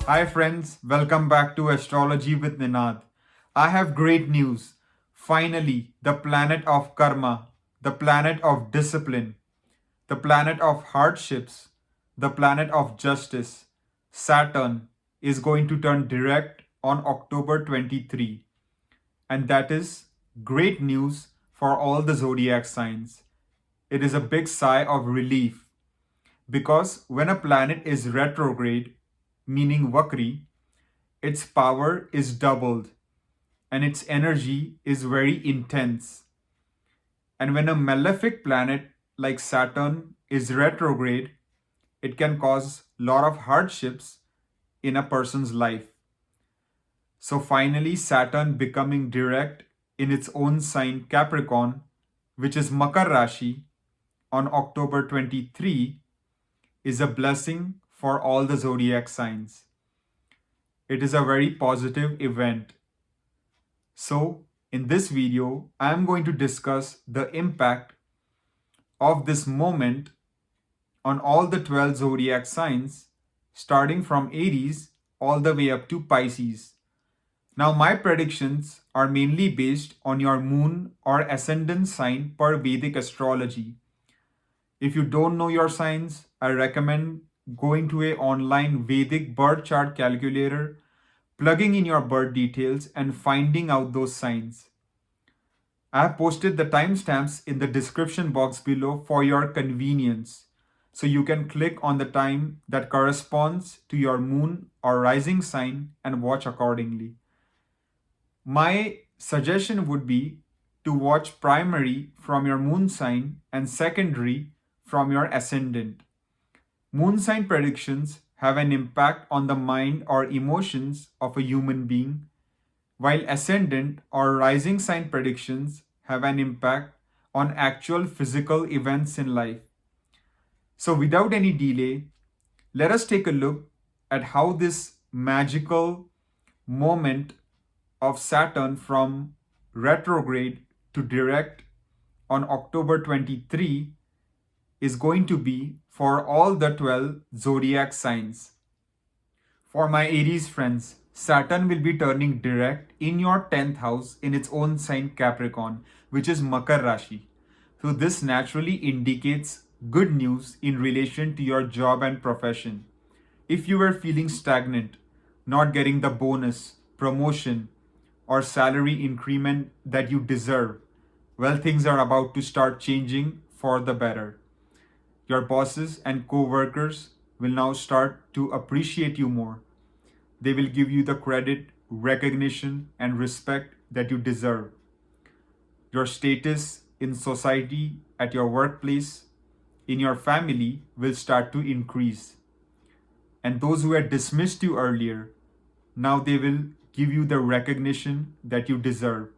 Hi friends, welcome back to Astrology with Ninad. I have great news. Finally, the planet of karma, the planet of discipline, the planet of hardships, the planet of justice, Saturn, is going to turn direct on October 23. And that is great news for all the zodiac signs. It is a big sigh of relief because when a planet is retrograde, meaning Vakri, its power is doubled and its energy is very intense. And when a malefic planet like Saturn is retrograde, it can cause a lot of hardships in a person's life. So finally, Saturn becoming direct in its own sign Capricorn, which is Makar Rashi, on October 23, is a blessing for all the zodiac signs. It is a very positive event. So, in this video, I am going to discuss the impact of this moment on all the 12 zodiac signs, starting from Aries all the way up to Pisces. Now, my predictions are mainly based on your moon or ascendant sign per Vedic astrology. If you don't know your signs, I recommend going to a online Vedic birth chart calculator, plugging in your birth details and finding out those signs. I have posted the timestamps in the description box below for your convenience. So you can click on the time that corresponds to your moon or rising sign and watch accordingly. My suggestion would be to watch primary from your moon sign and secondary from your ascendant. Moon sign predictions have an impact on the mind or emotions of a human being, while ascendant or rising sign predictions have an impact on actual physical events in life. So, without any delay, let us take a look at how this magical moment of Saturn from retrograde to direct on October 23 is going to be for all the 12 zodiac signs. For my Aries friends, Saturn will be turning direct in your 10th house in its own sign Capricorn, which is Makar Rashi. So this naturally indicates good news in relation to your job and profession. If you were feeling stagnant, not getting the bonus, promotion, or salary increment that you deserve, well, things are about to start changing for the better. Your bosses and co-workers will now start to appreciate you more. They will give you the credit, recognition, and respect that you deserve. Your status in society, at your workplace, in your family will start to increase. And those who had dismissed you earlier, now they will give you the recognition that you deserve.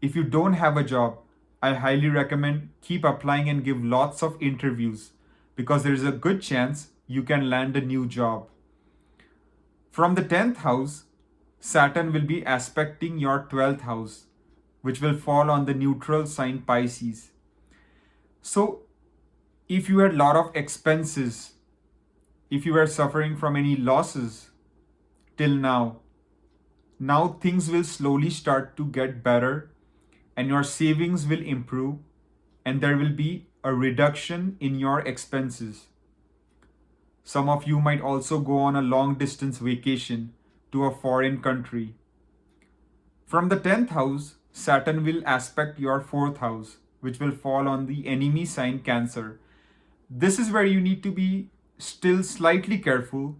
If you don't have a job, I highly recommend keep applying and give lots of interviews because there is a good chance you can land a new job. From the 10th house, Saturn will be aspecting your 12th house, which will fall on the neutral sign Pisces. So, if you had a lot of expenses, if you were suffering from any losses till now things will slowly start to get better and your savings will improve and there will be a reduction in your expenses. Some of you might also go on a long distance vacation to a foreign country. From the 10th house, Saturn will aspect your 4th house, which will fall on the enemy sign Cancer. This is where you need to be still slightly careful,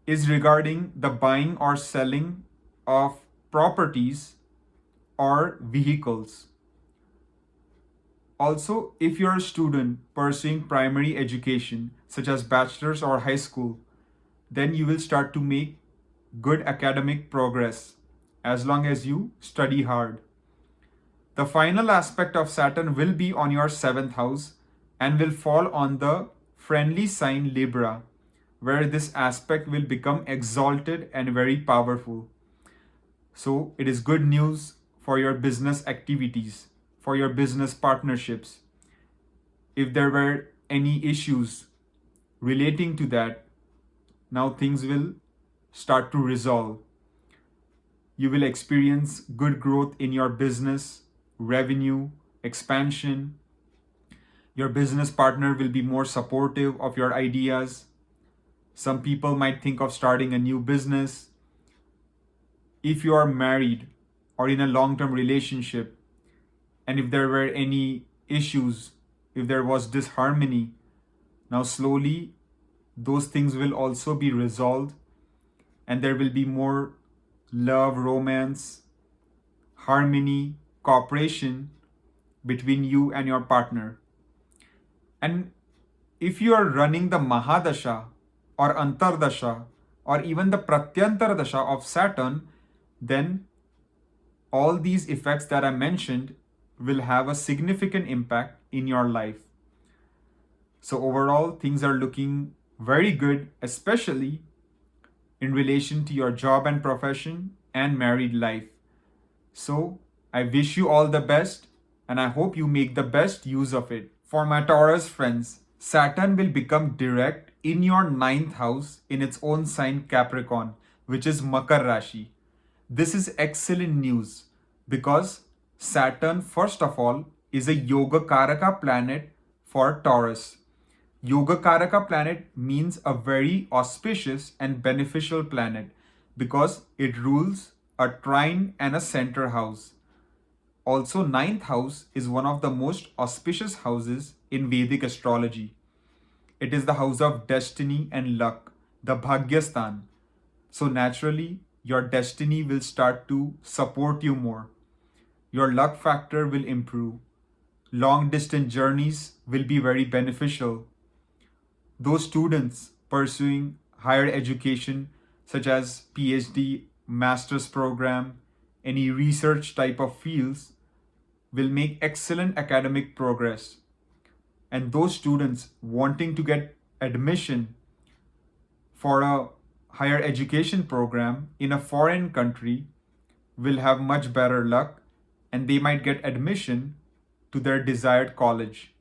is regarding the buying or selling of properties or vehicles. Also, if you're a student pursuing primary education, such as bachelor's or high school, then you will start to make good academic progress as long as you study hard. The final aspect of Saturn will be on your 7th house and will fall on the friendly sign Libra, where this aspect will become exalted and very powerful. So it is good news for your business activities, for your business partnerships. If there were any issues relating to that, now things will start to resolve. You will experience good growth in your business, revenue, expansion. Your business partner will be more supportive of your ideas. Some people might think of starting a new business. If you are married or in a long term relationship, and if there were any issues, if there was disharmony, now slowly those things will also be resolved, and there will be more love, romance, harmony, cooperation between you and your partner. And if you are running the Mahadasha or Antardasha or even the Pratyantardasha of Saturn, then all these effects that I mentioned will have a significant impact in your life. So, overall, things are looking very good, especially in relation to your job and profession and married life. So, I wish you all the best and I hope you make the best use of it. For my Taurus friends, Saturn will become direct in your ninth house in its own sign Capricorn, which is Makar Rashi. This is excellent news because Saturn, first of all, is a Yoga Karaka planet for Taurus. Yoga Karaka planet means a very auspicious and beneficial planet because it rules a trine and a center house. Also, ninth house is one of the most auspicious houses in Vedic astrology. It is the house of destiny and luck, the Bhagyastan. So naturally, your destiny will start to support you more. Your luck factor will improve. Long distance journeys will be very beneficial. Those students pursuing higher education, such as PhD, master's program, any research type of fields, will make excellent academic progress. And those students wanting to get admission for a higher education program in a foreign country will have much better luck and they might get admission to their desired college.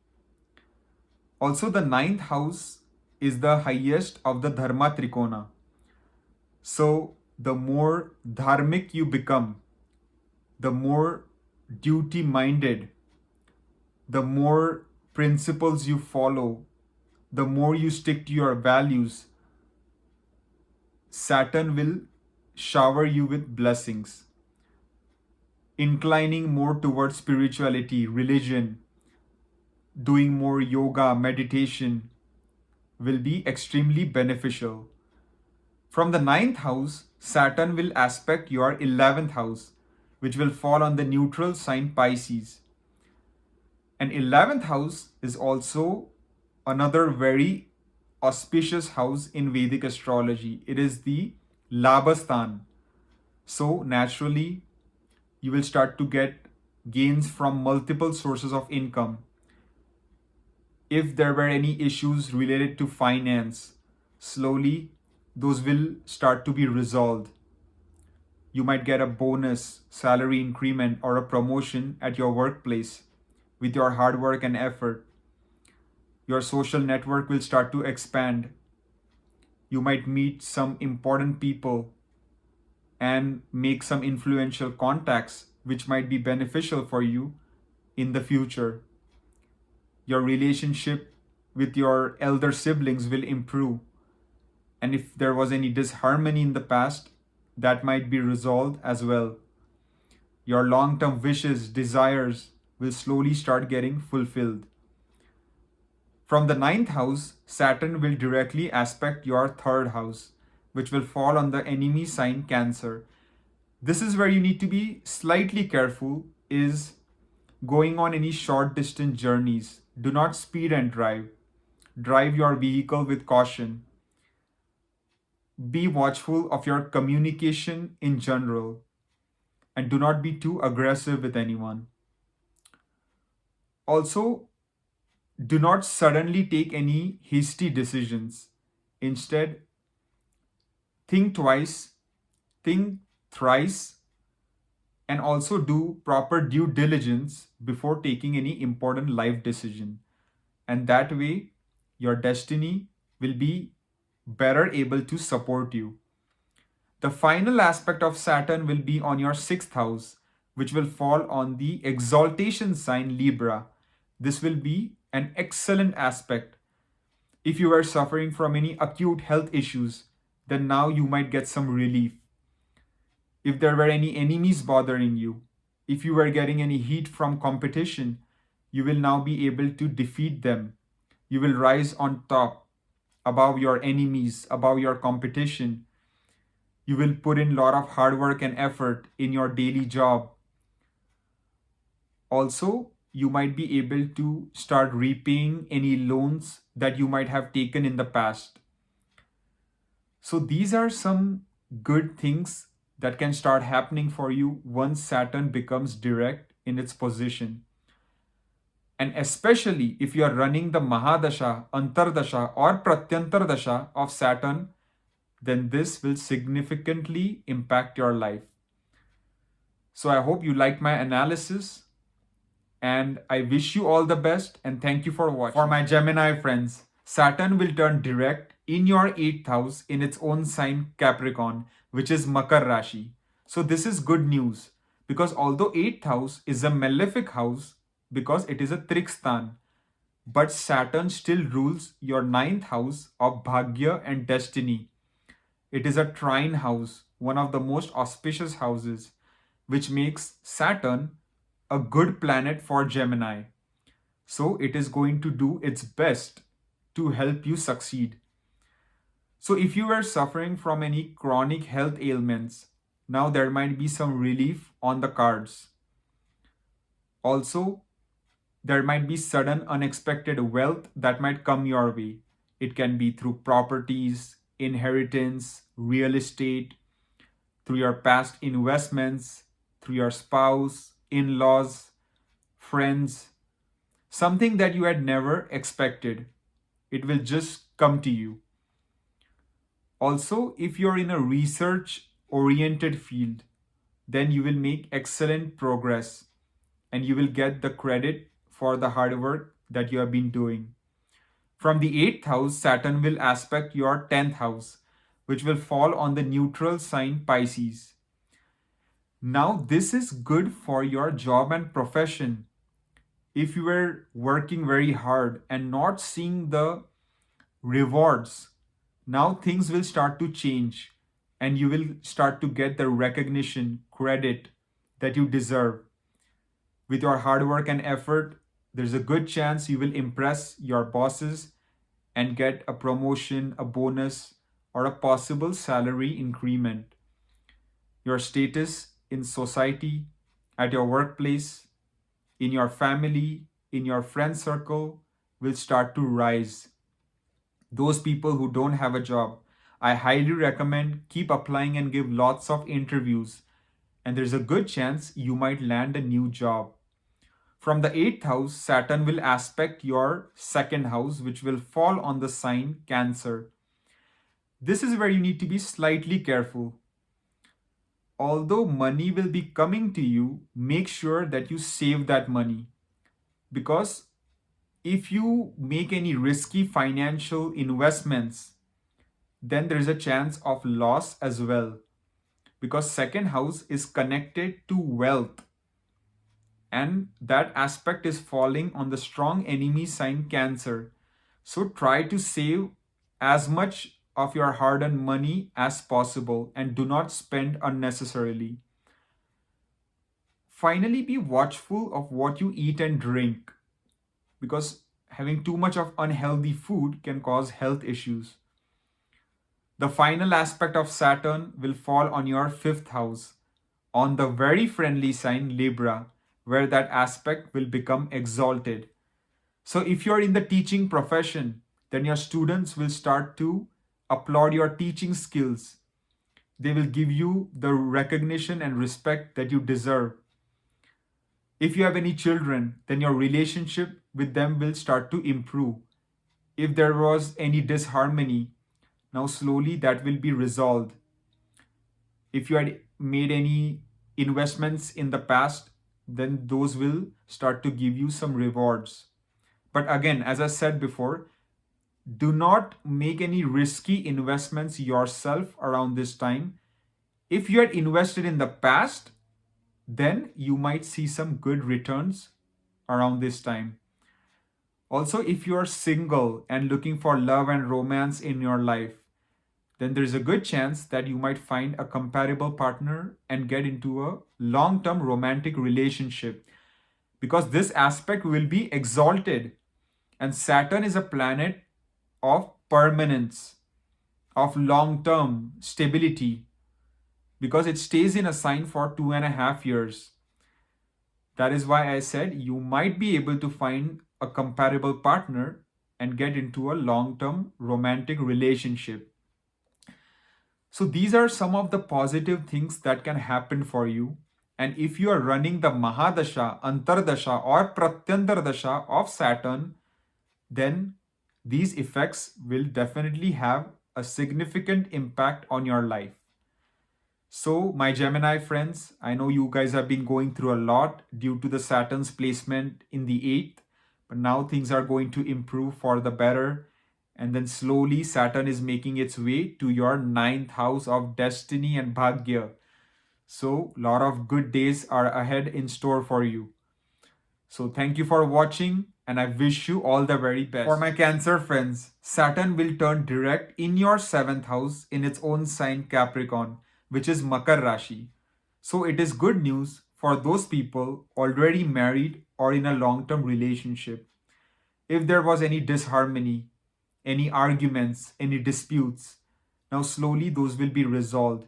Also, the ninth house is the highest of the Dharma Trikona. So, the more dharmic you become, the more duty minded, the more principles you follow, the more you stick to your values, Saturn will shower you with blessings. Inclining more towards spirituality, religion, doing more yoga, meditation will be extremely beneficial. From the ninth house, Saturn will aspect your 11th house, which will fall on the neutral sign Pisces. And 11th house is also another very auspicious house in Vedic astrology. It is the Labhasthan. So naturally, you will start to get gains from multiple sources of income. If there were any issues related to finance, slowly those will start to be resolved. You might get a bonus, salary increment, or a promotion at your workplace with your hard work and effort. Your social network will start to expand. You might meet some important people and make some influential contacts which might be beneficial for you in the future. Your relationship with your elder siblings will improve. And if there was any disharmony in the past, that might be resolved as well. Your long-term wishes, desires will slowly start getting fulfilled. From the ninth house, Saturn will directly aspect your third house, which will fall on the enemy sign Cancer. This is where you need to be slightly careful, is going on any short distance journeys. Do not speed and drive. Drive your vehicle with caution. Be watchful of your communication in general and do not be too aggressive with anyone. Also, do not suddenly take any hasty decisions. Instead, think twice, think thrice, and also do proper due diligence before taking any important life decision. And that way, your destiny will be better able to support you. The final aspect of Saturn will be on your 6th house, which will fall on the exaltation sign Libra. This will be an excellent aspect. If you were suffering from any acute health issues, then now you might get some relief. If there were any enemies bothering you, if you were getting any heat from competition, you will now be able to defeat them. You will rise on top above your enemies, above your competition. You will put in a lot of hard work and effort in your daily job. Also, you might be able to start repaying any loans that you might have taken in the past. So these are some good things that can start happening for you once Saturn becomes direct in its position. And especially if you are running the Mahadasha, Antardasha or Pratyantardasha of Saturn, then this will significantly impact your life. So I hope you liked my analysis and I wish you all the best and thank you for watching. For my Gemini friends, Saturn will turn direct in your 8th house in its own sign Capricorn, which is Makar Rashi. So this is good news because although 8th house is a malefic house because it is a trikstan, but Saturn still rules your 9th house of Bhagya and Destiny. It is a trine house, one of the most auspicious houses, which makes Saturn a good planet for Gemini. So it is going to do its best to help you succeed. So if you were suffering from any chronic health ailments, now there might be some relief on the cards. Also, there might be sudden unexpected wealth that might come your way. It can be through properties, inheritance, real estate, through your past investments, through your spouse, in-laws, friends, something that you had never expected. It will just come to you. Also, if you're in a research-oriented field, then you will make excellent progress and you will get the credit for the hard work that you have been doing. From the 8th house, Saturn will aspect your 10th house, which will fall on the neutral sign Pisces. Now, this is good for your job and profession. If you were working very hard and not seeing the rewards, now things will start to change and you will start to get the recognition, credit that you deserve. With your hard work and effort, there's a good chance you will impress your bosses and get a promotion, a bonus, or a possible salary increment. Your status in society, at your workplace, in your family, in your friend circle will start to rise. Those people who don't have a job, I highly recommend keep applying and give lots of interviews, and there's a good chance you might land a new job. From the 8th house, Saturn will aspect your 2nd house, which will fall on the sign Cancer. This is where you need to be slightly careful. Although money will be coming to you, make sure that you save that money. Because if you make any risky financial investments, then there is a chance of loss as well. Because 2nd house is connected to wealth. And that aspect is falling on the strong enemy sign Cancer. So try to save as much of your hard-earned money as possible and do not spend unnecessarily. Finally, be watchful of what you eat and drink because having too much of unhealthy food can cause health issues. The final aspect of Saturn will fall on your 5th house, on the very friendly sign Libra, where that aspect will become exalted. So if you're in the teaching profession, then your students will start to applaud your teaching skills. They will give you the recognition and respect that you deserve. If you have any children, then your relationship with them will start to improve. If there was any disharmony, now slowly that will be resolved. If you had made any investments in the past, then those will start to give you some rewards. But again, as I said before, Do not make any risky investments yourself around this time. If you had invested in the past, then you might see some good returns around this time. Also, if you are single and looking for love and romance in your life, then there's a good chance that you might find a compatible partner and get into a long term romantic relationship, because this aspect will be exalted. And Saturn is a planet of permanence, of long term stability, because it stays in a sign for 2.5 years. That is why I said you might be able to find a compatible partner and get into a long term romantic relationship. So, these are some of the positive things that can happen for you. And if you are running the Mahadasha, Antardasha, or Pratyantardasha of Saturn, then these effects will definitely have a significant impact on your life. So, my Gemini friends, I know you guys have been going through a lot due to the Saturn's placement in the 8th, but now things are going to improve for the better. And then slowly, Saturn is making its way to your 9th house of destiny and Bhagya. So, a lot of good days are ahead in store for you. So, thank you for watching, and I wish you all the very best. For my Cancer friends, Saturn will turn direct in your 7th house in its own sign Capricorn, which is Makar Rashi. So, it is good news for those people already married or in a long term relationship. If there was any disharmony, any arguments, any disputes, now slowly those will be resolved,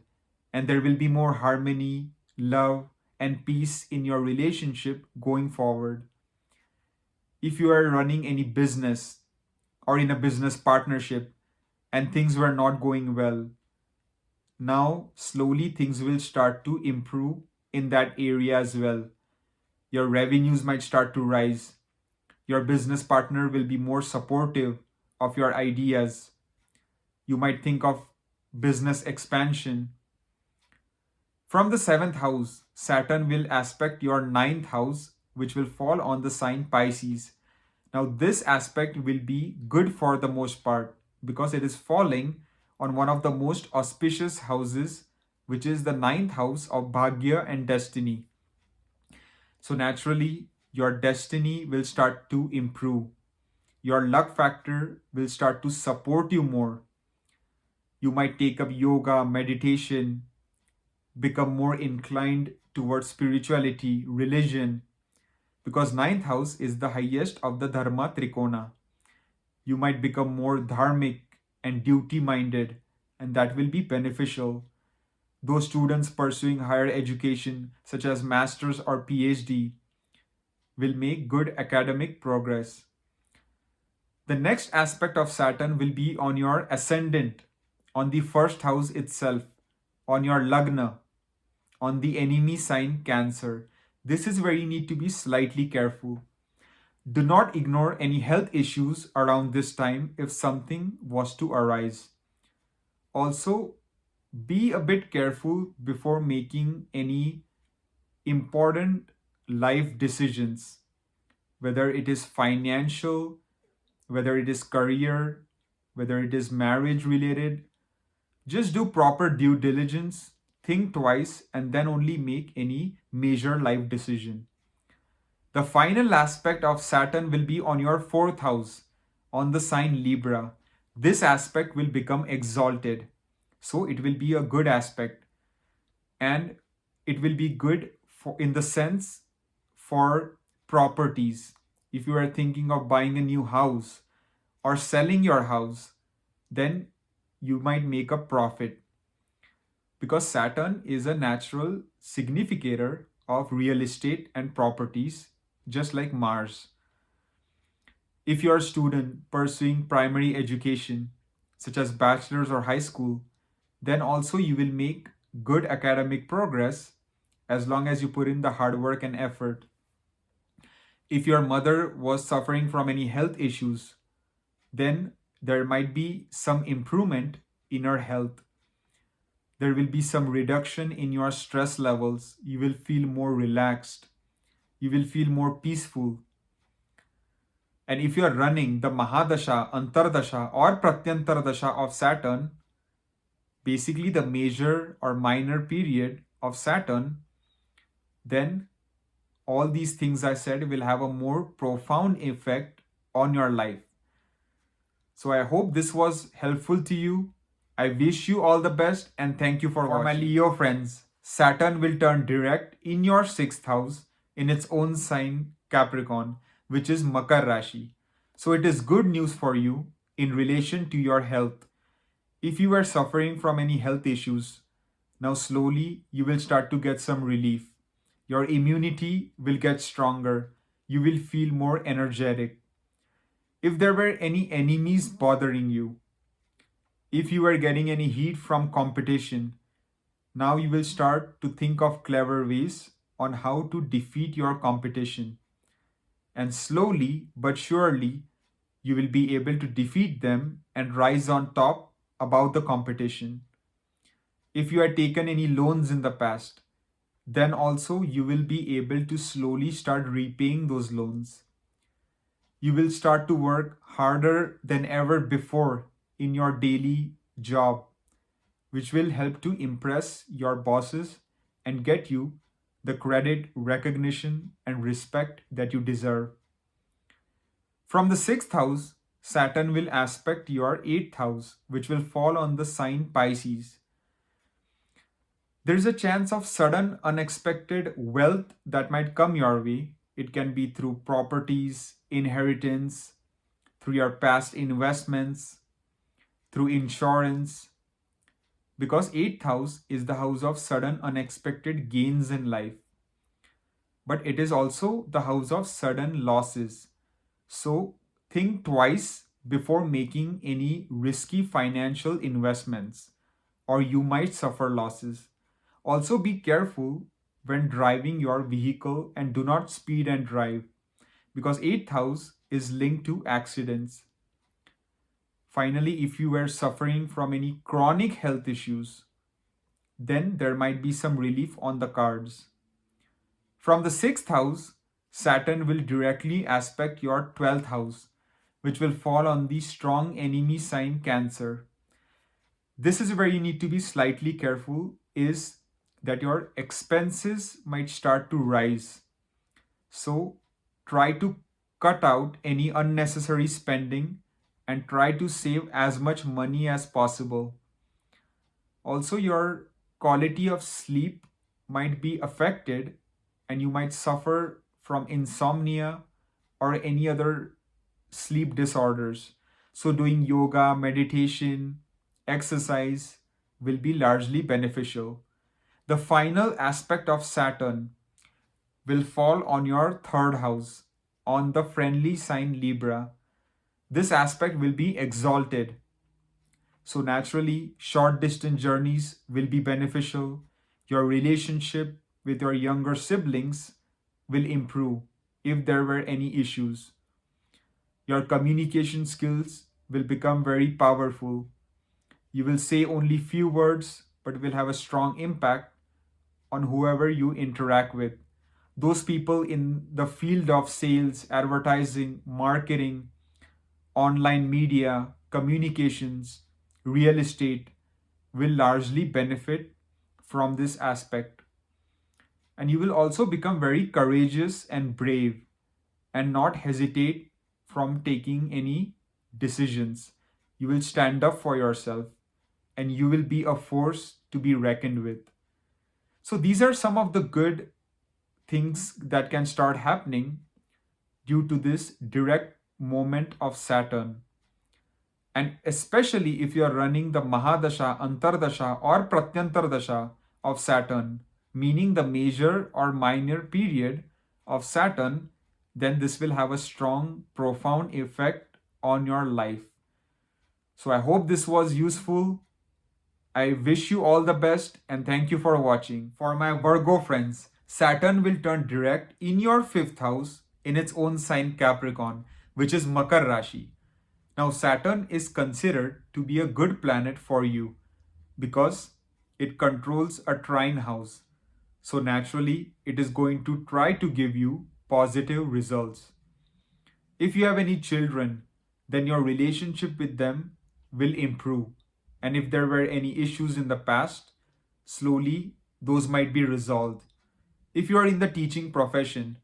and there will be more harmony, love, and peace in your relationship going forward. If you are running any business or in a business partnership and things were not going well, now slowly things will start to improve in that area as well. Your revenues might start to rise. Your business partner will be more supportive of your ideas. You might think of business expansion. From the 7th house, Saturn will aspect your 9th house, which will fall on the sign Pisces. Now, this aspect will be good for the most part because it is falling on one of the most auspicious houses, which is the 9th house of Bhagya and destiny. So, naturally, your destiny will start to improve. Your luck factor will start to support you more. You might take up yoga, meditation, become more inclined towards spirituality, religion, because 9th house is the highest of the Dharma Trikona. You might become more dharmic and duty minded, and that will be beneficial. Those students pursuing higher education, such as master's or PhD, will make good academic progress. The next aspect of Saturn will be on your ascendant, on the 1st house itself, on your Lagna, on the enemy sign Cancer. This is where you need to be slightly careful. Do not ignore any health issues around this time if something was to arise. Also, be a bit careful before making any important life decisions, whether it is financial, whether it is career, whether it is marriage related. Just do proper due diligence, think twice, and then only make any major life decision. The final aspect of Saturn will be on your 4th house, on the sign Libra. This aspect will become exalted. So it will be a good aspect. And it will be good for, in the sense, for properties. If you are thinking of buying a new house or selling your house, then you might make a profit, because Saturn is a natural significator of real estate and properties, just like Mars. If you're a student pursuing primary education, such as bachelor's or high school, then also you will make good academic progress as long as you put in the hard work and effort. If your mother was suffering from any health issues, then there might be some improvement in her health. There will be some reduction in your stress levels. You will feel more relaxed. You will feel more peaceful. And if you're running the Mahadasha, Antardasha, or Pratyantardasha of Saturn, basically the major or minor period of Saturn, then all these things I said will have a more profound effect on your life. So I hope this was helpful to you. I wish you all the best and thank you for watching. For my Leo friends, Saturn will turn direct in your 6th house in its own sign Capricorn, which is Makar Rashi. So it is good news for you in relation to your health. If you are suffering from any health issues, now slowly you will start to get some relief. Your immunity will get stronger. You will feel more energetic. If there were any enemies bothering you, if you are getting any heat from competition, now you will start to think of clever ways on how to defeat your competition. And slowly but surely, you will be able to defeat them and rise on top above the competition. If you had taken any loans in the past, then also you will be able to slowly start repaying those loans. You will start to work harder than ever before in your daily job, which will help to impress your bosses and get you the credit, recognition, and respect that you deserve. From the 6th house, Saturn will aspect your 8th house, which will fall on the sign Pisces. There is a chance of sudden, unexpected wealth that might come your way. It can be through properties, inheritance, through your past investments, through insurance. Because 8th house is the house of sudden, unexpected gains in life. But it is also the house of sudden losses. So think twice before making any risky financial investments, or you might suffer losses. Also be careful when driving your vehicle and do not speed and drive, because 8th house is linked to accidents. Finally, if you were suffering from any chronic health issues, then there might be some relief on the cards. From the 6th house, Saturn will directly aspect your 12th house, which will fall on the strong enemy sign Cancer. This is where you need to be slightly careful, is that your expenses might start to rise. So try to cut out any unnecessary spending and try to save as much money as possible. Also, your quality of sleep might be affected and you might suffer from insomnia or any other sleep disorders. So doing yoga, meditation, exercise will be largely beneficial. The final aspect of Saturn will fall on your 3rd house, on the friendly sign Libra. This aspect will be exalted. So naturally, short distance journeys will be beneficial. Your relationship with your younger siblings will improve if there were any issues. Your communication skills will become very powerful. You will say only few words, but will have a strong impact on whoever you interact with. Those people in the field of sales, advertising, marketing, online media, communications, real estate will largely benefit from this aspect. And you will also become very courageous and brave and not hesitate from taking any decisions. You will stand up for yourself and you will be a force to be reckoned with. So these are some of the good things that can start happening due to this direct moment of Saturn. And especially if you are running the Mahadasha, Antardasha or Pratyantardasha of Saturn, meaning the major or minor period of Saturn, then this will have a strong, profound effect on your life. So I hope this was useful. I wish you all the best and thank you for watching. For my Virgo friends, Saturn will turn direct in your 5th house in its own sign Capricorn, which is Makar Rashi. Now Saturn is considered to be a good planet for you because it controls a trine house. So naturally, it is going to try to give you positive results. If you have any children, then your relationship with them will improve. And if there were any issues in the past, slowly those might be resolved. If you are in the teaching profession,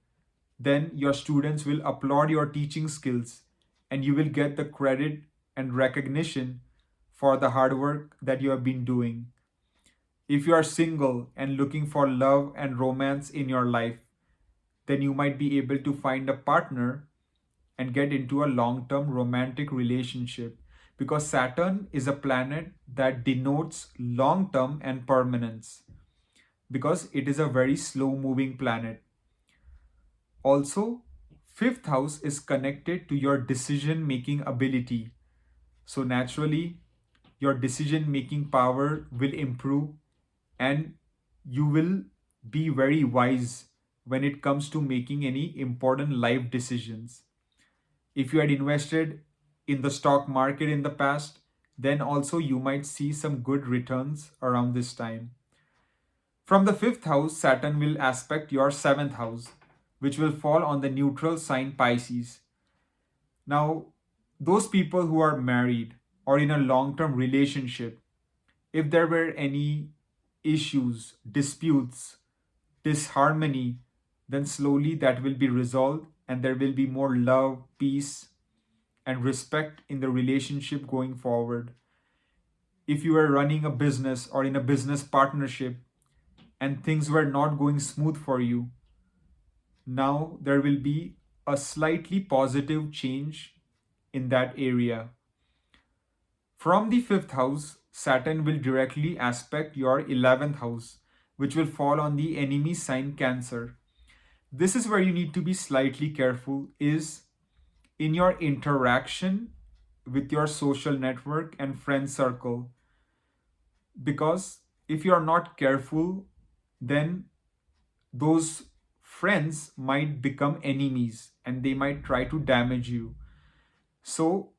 then your students will applaud your teaching skills and you will get the credit and recognition for the hard work that you have been doing. If you are single and looking for love and romance in your life, then you might be able to find a partner and get into a long term romantic relationship, because Saturn is a planet that denotes long term and permanence, because it is a very slow moving planet. Also, fifth house is connected to your decision making ability. So, naturally, your decision making power will improve and you will be very wise when it comes to making any important life decisions. If you had invested in the stock market in the past, then also you might see some good returns around this time. From the fifth house, Saturn will aspect your seventh house, which will fall on the neutral sign Pisces. Now, those people who are married or in a long term relationship, if there were any issues, disputes, disharmony, then slowly that will be resolved and there will be more love, peace, and respect in the relationship going forward. If you are running a business or in a business partnership and things were not going smooth for you, now there will be a slightly positive change in that area. From the fifth house, Saturn will directly aspect your 11th house, which will fall on the enemy sign Cancer. This is where you need to be slightly careful, is in your interaction with your social network and friend circle. Because if you are not careful, then those friends might become enemies and they might try to damage you. So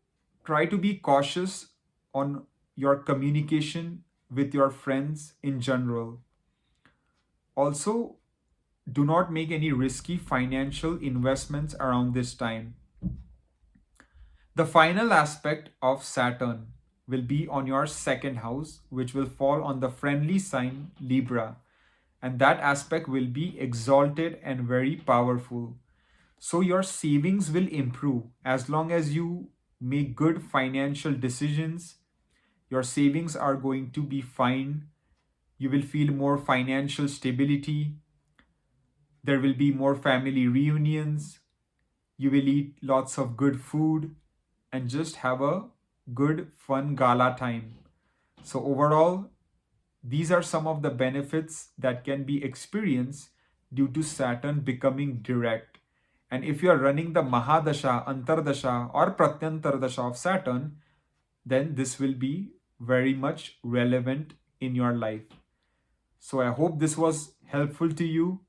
try to be cautious on your communication with your friends in general. Also, do not make any risky financial investments around this time. The final aspect of Saturn will be on your second house, which will fall on the friendly sign Libra. And that aspect will be exalted and very powerful. So your savings will improve as long as you make good financial decisions. Your savings are going to be fine. You will feel more financial stability. There will be more family reunions. You will eat lots of good food and just have a good, fun gala time. So, overall, these are some of the benefits that can be experienced due to Saturn becoming direct. And if you are running the Mahadasha, Antardasha, or Pratyantardasha of Saturn, then this will be very much relevant in your life. So I hope this was helpful to you.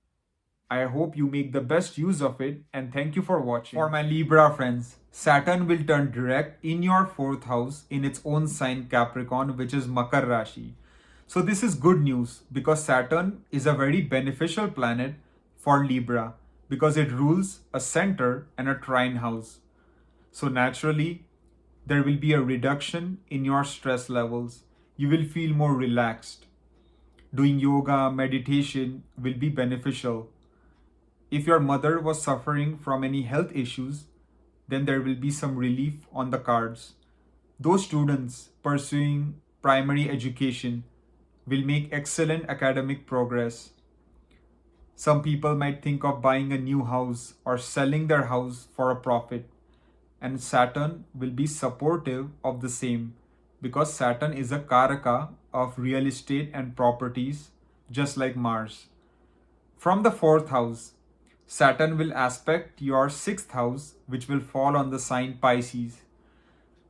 I hope you make the best use of it, and thank you for watching. For my Libra friends, Saturn will turn direct in your fourth house in its own sign Capricorn, which is Makar Rashi. So this is good news because Saturn is a very beneficial planet for Libra because it rules a center and a trine house. So naturally, there will be a reduction in your stress levels. You will feel more relaxed. Doing yoga, meditation will be beneficial. If your mother was suffering from any health issues, then there will be some relief on the cards. Those students pursuing primary education will make excellent academic progress. Some people might think of buying a new house or selling their house for a profit, and Saturn will be supportive of the same because Saturn is a Karaka of real estate and properties, just like Mars. From the fourth house, Saturn will aspect your sixth house, which will fall on the sign Pisces.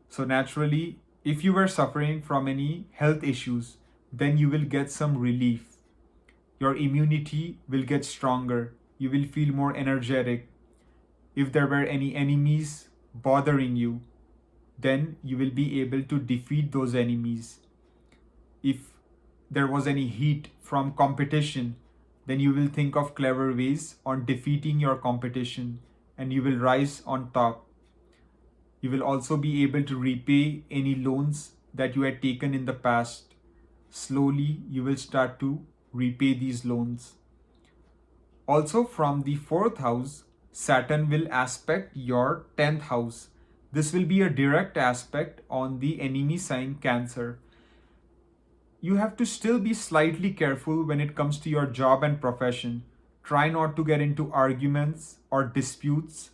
So naturally, if you were suffering from any health issues, then you will get some relief. Your immunity will get stronger. You will feel more energetic. If there were any enemies bothering you, then you will be able to defeat those enemies. If there was any heat from competition, then you will think of clever ways on defeating your competition and you will rise on top. You will also be able to repay any loans that you had taken in the past. Slowly, you will start to repay these loans. Also, from the 4th house, Saturn will aspect your 10th house. This will be a direct aspect on the enemy sign Cancer. You have to still be slightly careful when it comes to your job and profession. Try not to get into arguments or disputes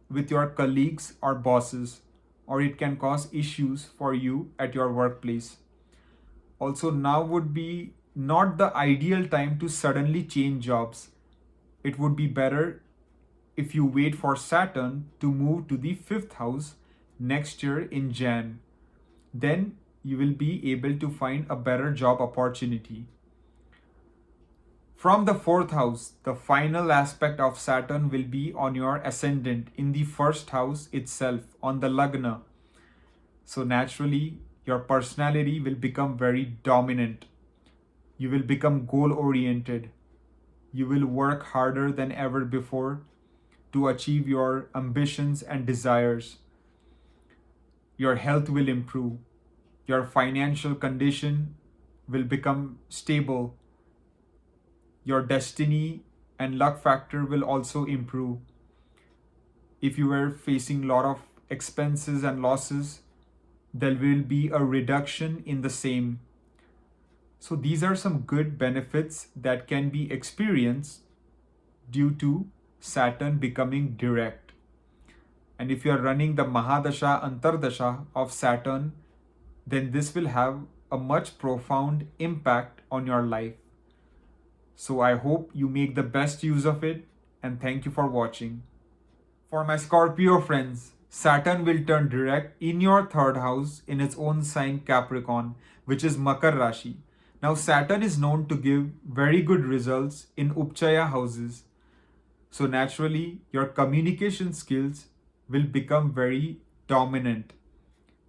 with your colleagues or bosses, or it can cause issues for you at your workplace. Also, now would be not the ideal time to suddenly change jobs. It would be better if you wait for Saturn to move to the 5th house next year in Jan. Then you will be able to find a better job opportunity. From the 4th house, the final aspect of Saturn will be on your ascendant in the 1st house itself, on the Lagna. So naturally, your personality will become very dominant. You will become goal oriented. You will work harder than ever before to achieve your ambitions and desires. Your health will improve. Your financial condition will become stable. Your destiny and luck factor will also improve. If you were facing a lot of expenses and losses, there will be a reduction in the same. So these are some good benefits that can be experienced due to Saturn becoming direct. And if you are running the Mahadasha Antardasha of Saturn, then this will have a much profound impact on your life. So I hope you make the best use of it, and thank you for watching. For my Scorpio friends, Saturn will turn direct in your 3rd house in its own sign Capricorn, which is Makar Rashi. Now Saturn is known to give very good results in Upchaya houses. So naturally, your communication skills will become very dominant.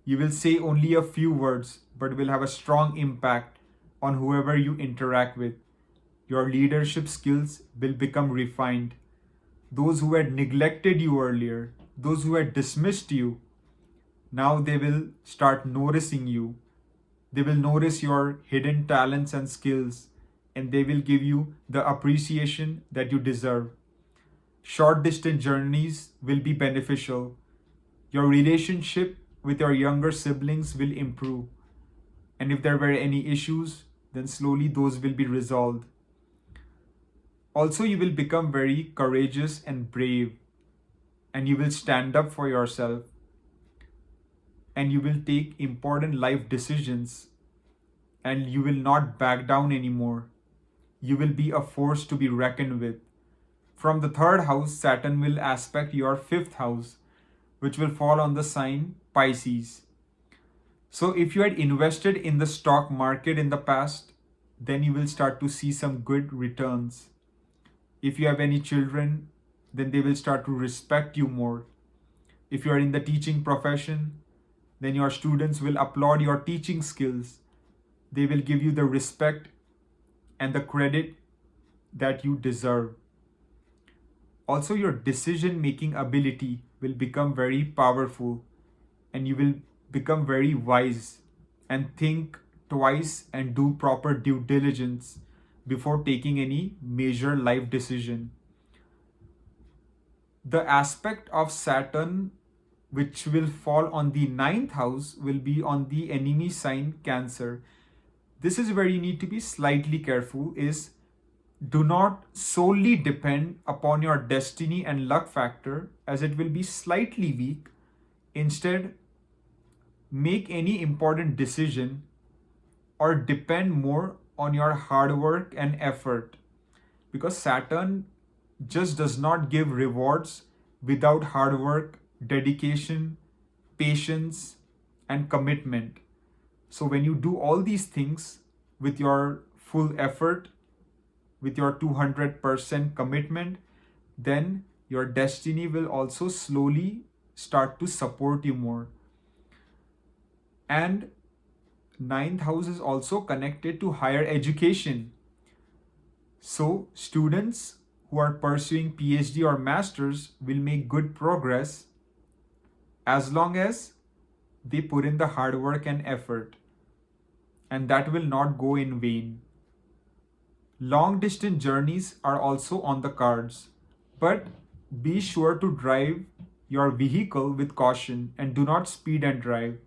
You will say only a few words, but will have a strong impact on whoever you interact with. Your leadership skills will become refined. Those who had neglected you earlier, those who had dismissed you, now they will start noticing you. They will notice your hidden talents and skills, and they will give you the appreciation that you deserve. Short distance journeys will be beneficial. Your relationship with your younger siblings will improve. And if there were any issues, then slowly those will be resolved. Also, you will become very courageous and brave, and you will stand up for yourself, and you will take important life decisions, and you will not back down anymore. You will be a force to be reckoned with. From the 3rd house, Saturn will aspect your 5th house, which will fall on the sign Pisces. So if you had invested in the stock market in the past, then you will start to see some good returns. If you have any children, then they will start to respect you more. If you are in the teaching profession, then your students will applaud your teaching skills. They will give you the respect and the credit that you deserve. Also, your decision-making ability will become very powerful, and you will become very wise and think twice and do proper due diligence before taking any major life decision. The aspect of Saturn which will fall on the 9th house will be on the enemy sign Cancer. This is where you need to be slightly careful, is do not solely depend upon your destiny and luck factor, as it will be slightly weak. Instead, make any important decision or depend more on your hard work and effort, because Saturn just does not give rewards without hard work, dedication, patience, and commitment. So when you do all these things with your full effort, with your 200% commitment, then your destiny will also slowly start to support you more. And 9th house is also connected to higher education. So students who are pursuing PhD or masters will make good progress as long as they put in the hard work and effort, and that will not go in vain. Long distance journeys are also on the cards, but be sure to drive your vehicle with caution and do not speed and drive.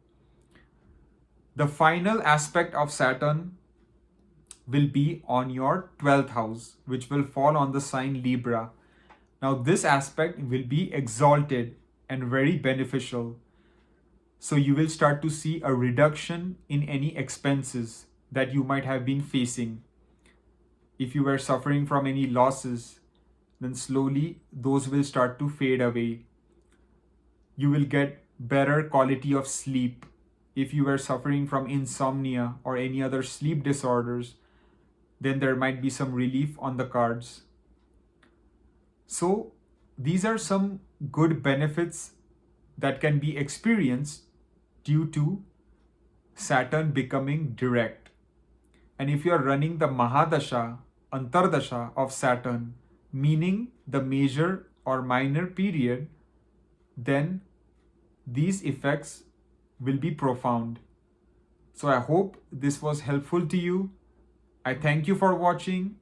The final aspect of Saturn will be on your 12th house, which will fall on the sign Libra. Now, this aspect will be exalted and very beneficial. So, you will start to see a reduction in any expenses that you might have been facing. If you were suffering from any losses, then slowly those will start to fade away. You will get better quality of sleep. If you were suffering from insomnia or any other sleep disorders, then there might be some relief on the cards. So these are some good benefits that can be experienced due to Saturn becoming direct. And if you are running the Mahadasha, Antardasha of Saturn, meaning the major or minor period, then these effects will be profound. So I hope this was helpful to you. I thank you for watching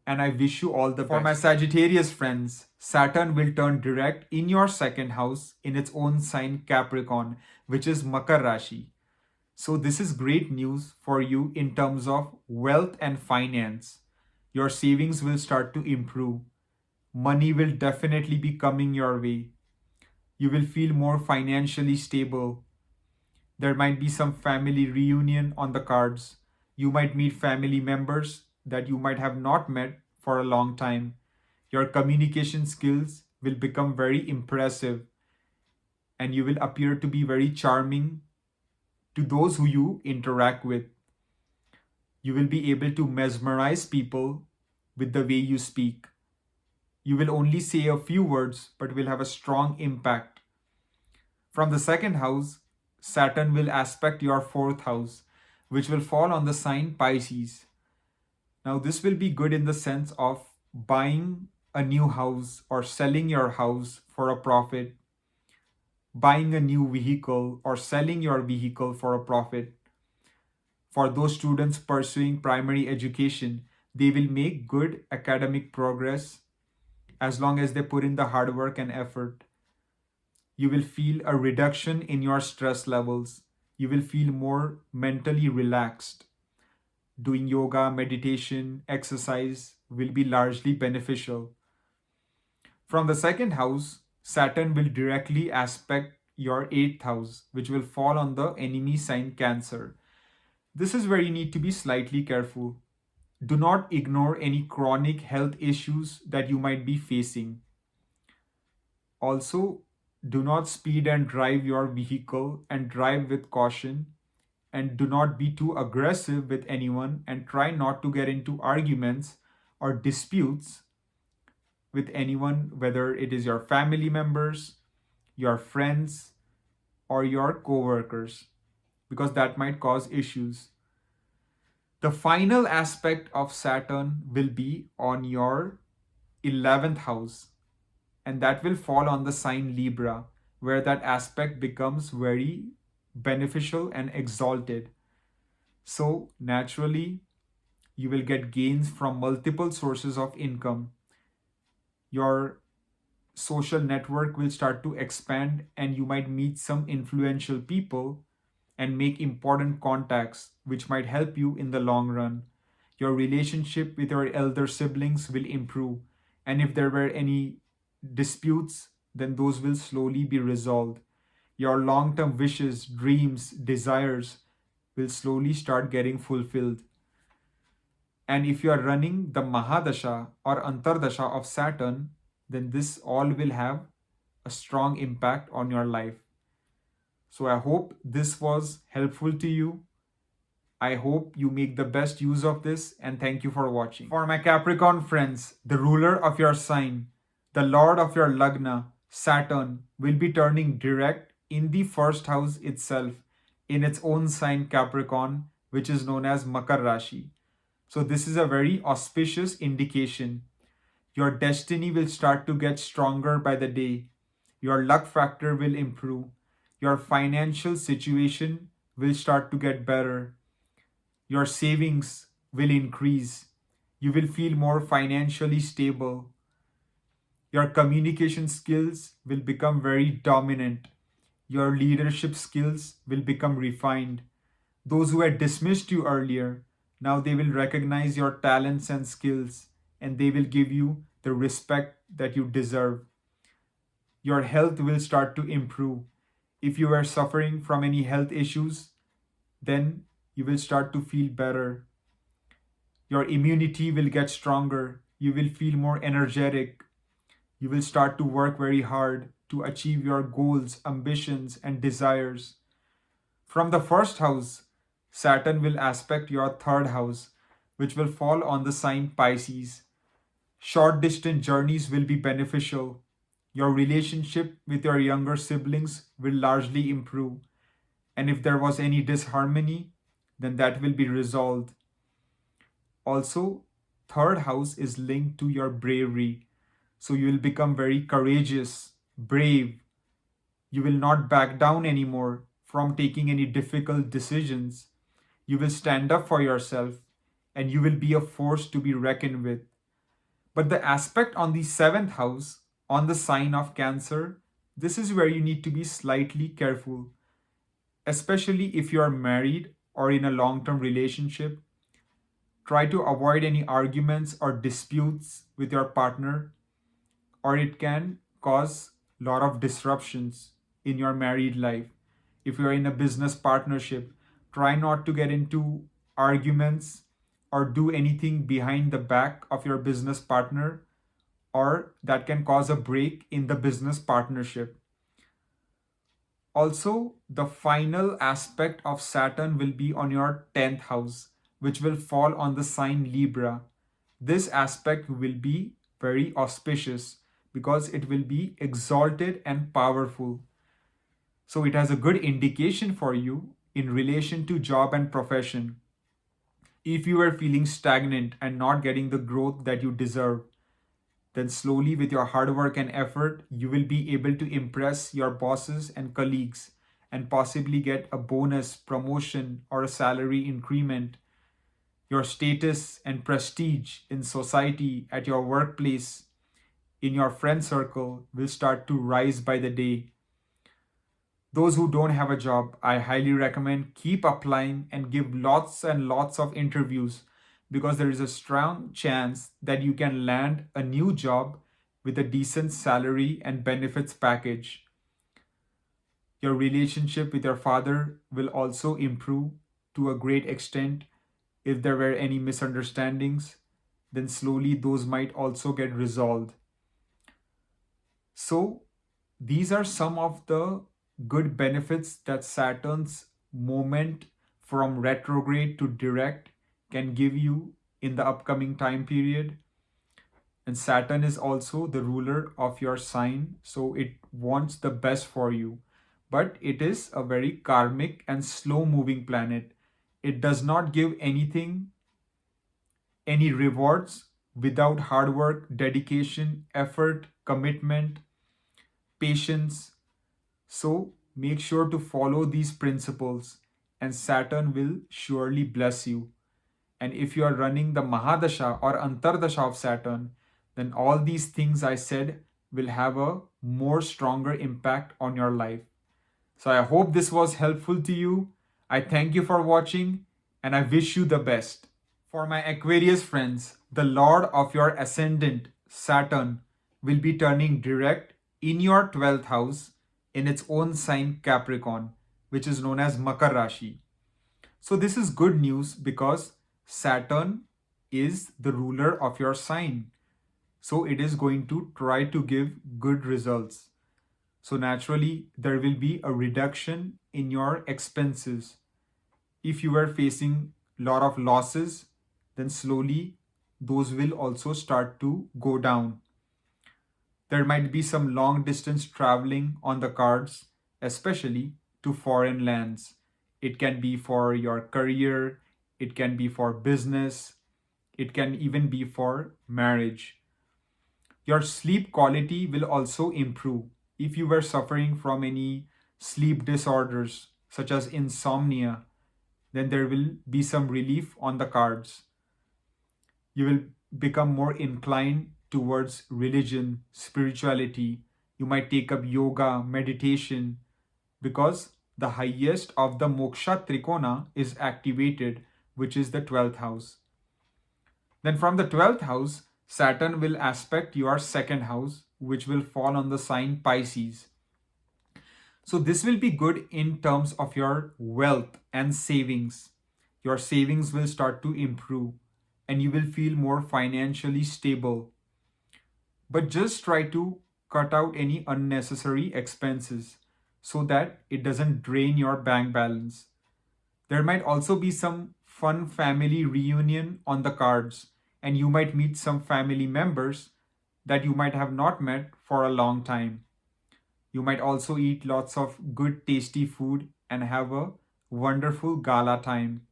and I wish you all the best. For my Sagittarius friends, Saturn will turn direct in your second house in its own sign Capricorn, which is Makar Rashi. So this is great news for you in terms of wealth and finance. Your savings will start to improve. Money will definitely be coming your way. You will feel more financially stable. There might be some family reunion on the cards. You might meet family members that you might have not met for a long time. Your communication skills will become very impressive and you will appear to be very charming to those who you interact with. You will be able to mesmerize people with the way you speak. You will only say a few words but will have a strong impact. From the second house, Saturn will aspect your fourth house, which will fall on the sign Pisces. Now, this will be good in the sense of buying a new house or selling your house for a profit, buying a new vehicle or selling your vehicle for a profit. For those students pursuing primary education, they will make good academic progress as long as they put in the hard work and effort. You will feel a reduction in your stress levels. You will feel more mentally relaxed. Doing yoga, meditation, exercise will be largely beneficial. From the second house, Saturn will directly aspect your 8th house, which will fall on the enemy sign Cancer. This is where you need to be slightly careful. Do not ignore any chronic health issues that you might be facing. Also, do not speed and drive your vehicle and drive with caution, and do not be too aggressive with anyone and try not to get into arguments or disputes with anyone, whether it is your family members, your friends, or your co-workers, because that might cause issues. The final aspect of Saturn will be on your 11th house, and that will fall on the sign Libra, where that aspect becomes very beneficial and exalted. So naturally, you will get gains from multiple sources of income. Your social network will start to expand and you might meet some influential people and make important contacts which might help you in the long run. Your relationship with your elder siblings will improve, and if there were any disputes, then those will slowly be resolved. Your long-term wishes, dreams, desires will slowly start getting fulfilled. And if you are running the Mahadasha or Antardasha of Saturn, then this all will have a strong impact on your life. So I hope this was helpful to you. I hope you make the best use of this, and thank you for watching. For my Capricorn friends, the ruler of your sign, the lord of your Lagna, Saturn, will be turning direct in the first house itself, in its own sign Capricorn, which is known as Makar Rashi. So this is a very auspicious indication. Your destiny will start to get stronger by the day. Your luck factor will improve. Your financial situation will start to get better. Your savings will increase. You will feel more financially stable. Your communication skills will become very dominant. Your leadership skills will become refined. Those who had dismissed you earlier, now they will recognize your talents and skills, and they will give you the respect that you deserve. Your health will start to improve. If you are suffering from any health issues, then you will start to feel better. Your immunity will get stronger. You will feel more energetic. You will start to work very hard to achieve your goals, ambitions, and desires. From the first house, Saturn will aspect your third house, which will fall on the sign Pisces. Short distance journeys will be beneficial. Your relationship with your younger siblings will largely improve. And if there was any disharmony, then that will be resolved. Also, third house is linked to your bravery. So you will become very courageous, brave. You will not back down anymore from taking any difficult decisions. You will stand up for yourself and you will be a force to be reckoned with. But the aspect on the seventh house, on the sign of Cancer, this is where you need to be slightly careful, especially if you are married or in a long term relationship. Try to avoid any arguments or disputes with your partner, or it can cause a lot of disruptions in your married life. If you're in a business partnership, try not to get into arguments or do anything behind the back of your business partner, or that can cause a break in the business partnership. Also, the final aspect of Saturn will be on your 10th house, which will fall on the sign Libra. This aspect will be very auspicious because it will be exalted and powerful. So it has a good indication for you in relation to job and profession. If you are feeling stagnant and not getting the growth that you deserve, then slowly with your hard work and effort, you will be able to impress your bosses and colleagues and possibly get a bonus, promotion, or a salary increment. Your status and prestige in society, at your workplace, in your friend circle will start to rise by the day. Those who don't have a job, I highly recommend keep applying and give lots and lots of interviews because there is a strong chance that you can land a new job with a decent salary and benefits package. Your relationship with your father will also improve to a great extent. If there were any misunderstandings, then slowly those might also get resolved. So, these are some of the good benefits that Saturn's movement from retrograde to direct can give you in the upcoming time period. And Saturn is also the ruler of your sign, so it wants the best for you. But it is a very karmic and slow moving planet. It does not give anything, any rewards without hard work, dedication, effort, commitment, patience. So make sure to follow these principles and Saturn will surely bless you. And if you are running the Mahadasha or Antardasha of Saturn, then all these things I said will have a more stronger impact on your life. So I hope this was helpful to you. I thank you for watching and I wish you the best. For my Aquarius friends, the Lord of your ascendant, Saturn, will be turning direct in your 12th house in its own sign Capricorn, which is known as Makar Rashi. So this is good news because Saturn is the ruler of your sign. So it is going to try to give good results. So naturally, there will be a reduction in your expenses. If you are facing a lot of losses, then slowly those will also start to go down. There might be some long distance traveling on the cards, especially to foreign lands. It can be for your career, it can be for business, it can even be for marriage. Your sleep quality will also improve. If you were suffering from any sleep disorders such as insomnia, then there will be some relief on the cards. You will become more inclined towards religion, spirituality. You might take up yoga, meditation, because the highest of the moksha trikona is activated, which is the 12th house. Then from the 12th house, Saturn will aspect your second house, which will fall on the sign Pisces. So this will be good in terms of your wealth and savings. Your savings will start to improve and you will feel more financially stable. But just try to cut out any unnecessary expenses so that it doesn't drain your bank balance. There might also be some fun family reunion on the cards, and you might meet some family members that you might have not met for a long time. You might also eat lots of good, tasty food and have a wonderful gala time.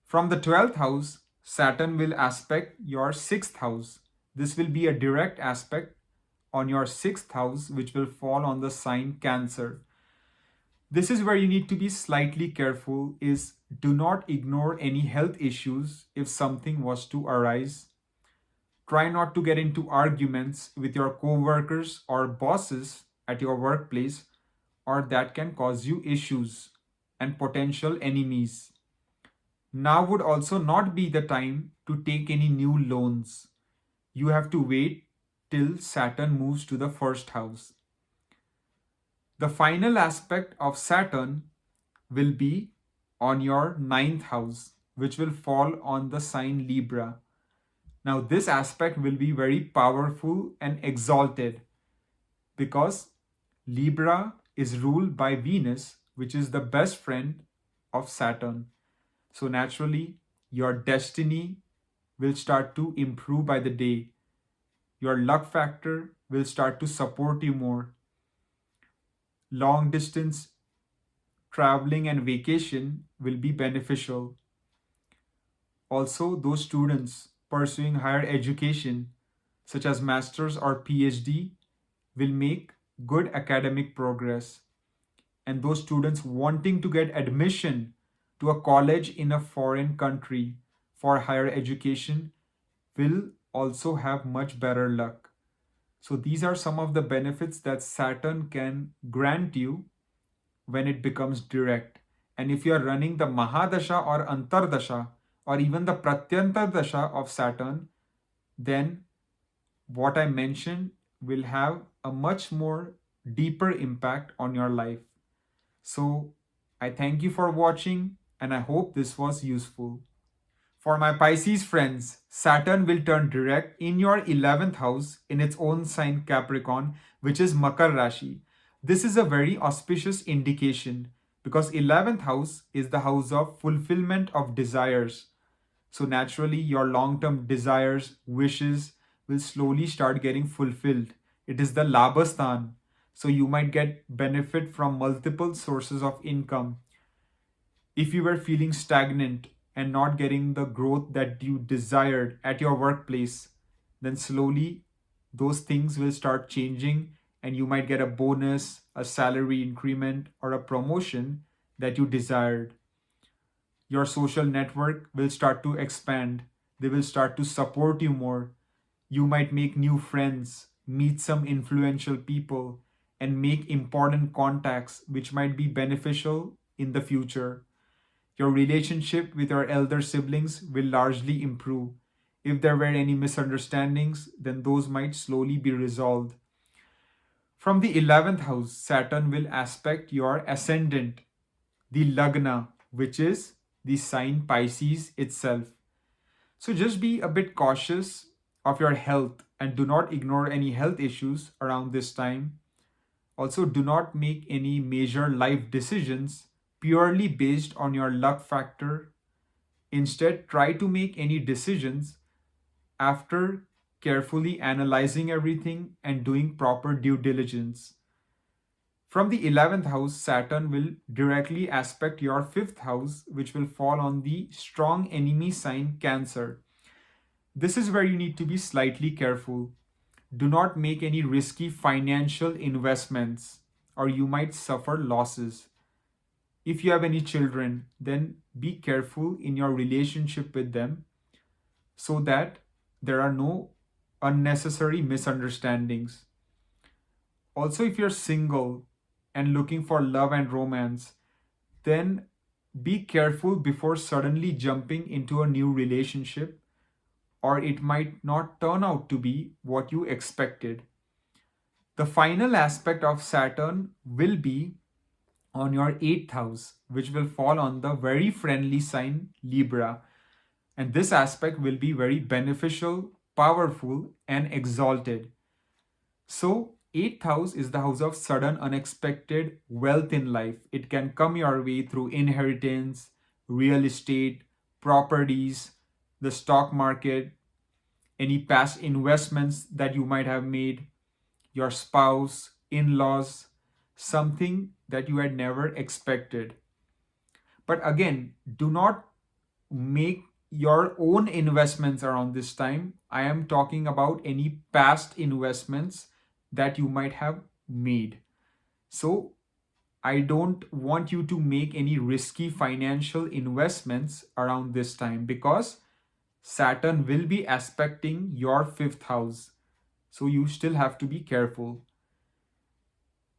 From the 12th house, Saturn will aspect your 6th house. This will be a direct aspect on your 6th house, which will fall on the sign Cancer. This is where you need to be slightly careful is do not ignore any health issues if something was to arise. Try not to get into arguments with your co-workers or bosses at your workplace, or that can cause you issues and potential enemies. Now would also not be the time to take any new loans. You have to wait till Saturn moves to the first house. The final aspect of Saturn will be on your 9th house, which will fall on the sign Libra. Now, this aspect will be very powerful and exalted because Libra is ruled by Venus, which is the best friend of Saturn. So, naturally, your destiny will start to improve by the day. Your luck factor will start to support you more. Long distance traveling and vacation will be beneficial. Also, those students pursuing higher education, such as master's or PhD, will make good academic progress. And those students wanting to get admission to a college in a foreign country for higher education will also have much better luck. So these are some of the benefits that Saturn can grant you when it becomes direct. And if you are running the Mahadasha or Antardasha or even the Pratyantar Dasha of Saturn, then what I mentioned will have a much more deeper impact on your life. So I thank you for watching and I hope this was useful. For my Pisces friends, Saturn will turn direct in your 11th house in its own sign Capricorn, which is Makar Rashi. This is a very auspicious indication because 11th house is the house of fulfillment of desires. So naturally, your long-term desires, wishes will slowly start getting fulfilled. It is the Labhasthan. So you might get benefit from multiple sources of income. If you were feeling stagnant and not getting the growth that you desired at your workplace, then slowly those things will start changing and you might get a bonus, a salary increment, or a promotion that you desired. Your social network will start to expand. They will start to support you more. You might make new friends, meet some influential people, and make important contacts which might be beneficial in the future. Your relationship with your elder siblings will largely improve. If there were any misunderstandings, then those might slowly be resolved. From the 11th house, Saturn will aspect your ascendant, the Lagna, which is the sign Pisces itself. So just be a bit cautious of your health and do not ignore any health issues around this time. Also, do not make any major life decisions purely based on your luck factor. Instead, try to make any decisions after carefully analyzing everything and doing proper due diligence. From the 11th house, Saturn will directly aspect your 5th house, which will fall on the strong enemy sign Cancer. This is where you need to be slightly careful. Do not make any risky financial investments or you might suffer losses. If you have any children, then be careful in your relationship with them so that there are no unnecessary misunderstandings. Also, if you're single and looking for love and romance, then be careful before suddenly jumping into a new relationship, or it might not turn out to be what you expected. The final aspect of Saturn will be on your 8th house, which will fall on the very friendly sign Libra. And this aspect will be very beneficial, powerful, and exalted. So, 8th house is the house of sudden, unexpected wealth in life. It can come your way through inheritance, real estate, properties, the stock market, any past investments that you might have made, your spouse, in laws, something that you had never expected. But again, do not make your own investments around this time. I am talking about any past investments that you might have made. So, I don't want you to make any risky financial investments around this time because Saturn will be aspecting your 5th house. So, you still have to be careful.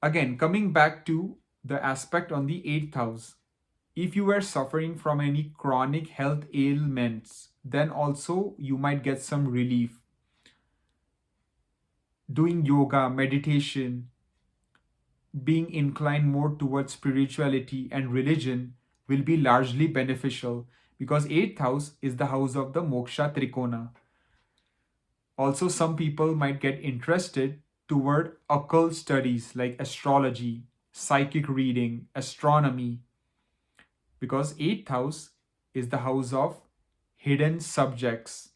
Again, coming back to the aspect on the 8th house, if you were suffering from any chronic health ailments, then also you might get some relief. Doing yoga, meditation, being inclined more towards spirituality and religion will be largely beneficial because 8th house is the house of the moksha trikona. Also, some people might get interested toward occult studies like astrology, psychic reading, astronomy, because 8th house is the house of hidden subjects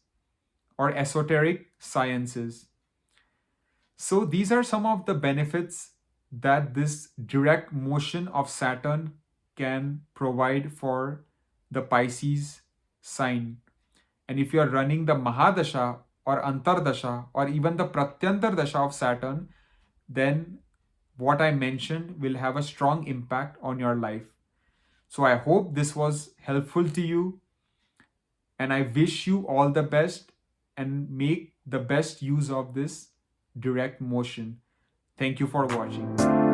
or esoteric sciences. So these are some of the benefits that this direct motion of Saturn can provide for the Pisces sign. And if you are running the Mahadasha or Antardasha or even the Pratyantar Dasha of Saturn, then what I mentioned will have a strong impact on your life. So I hope this was helpful to you, and I wish you all the best and make the best use of this direct motion. Thank you for watching.